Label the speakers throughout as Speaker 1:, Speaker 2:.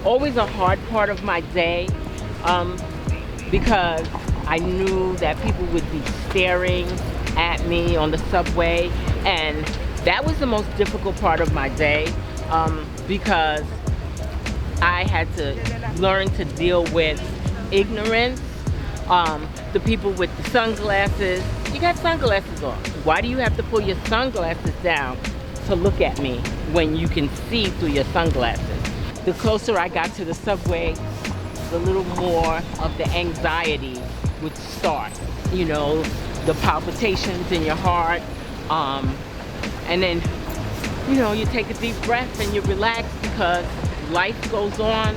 Speaker 1: always a hard part of my day, because I knew that people would be staring at me on the subway, and that was the most difficult part of my day, because I had to learn to deal with ignorance. The people with the sunglasses, you got sunglasses on. Why do you have to pull your sunglasses down to look at me when you can see through your sunglasses? The closer I got to the subway, the little more of the anxiety would start. You know, the palpitations in your heart, and then, you know, you take a deep breath and you relax because life goes on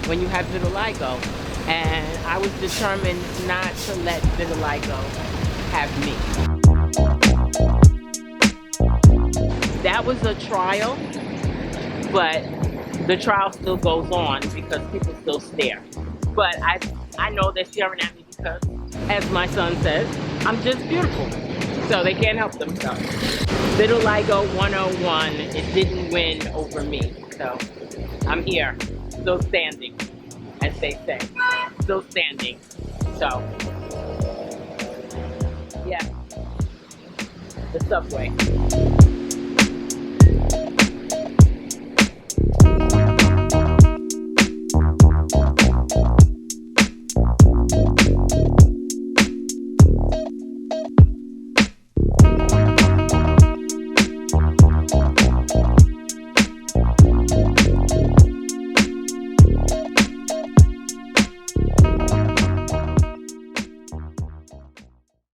Speaker 1: when you have vitiligo. And I was determined not to let vitiligo have me. That was a trial, but the trial still goes on because people still stare. But I know they're staring at me because, as my son says, I'm just beautiful. So they can't help themselves. Vitiligo 101, it didn't win over me. So I'm here, still standing, as they say. Still standing. So, yeah. The subway.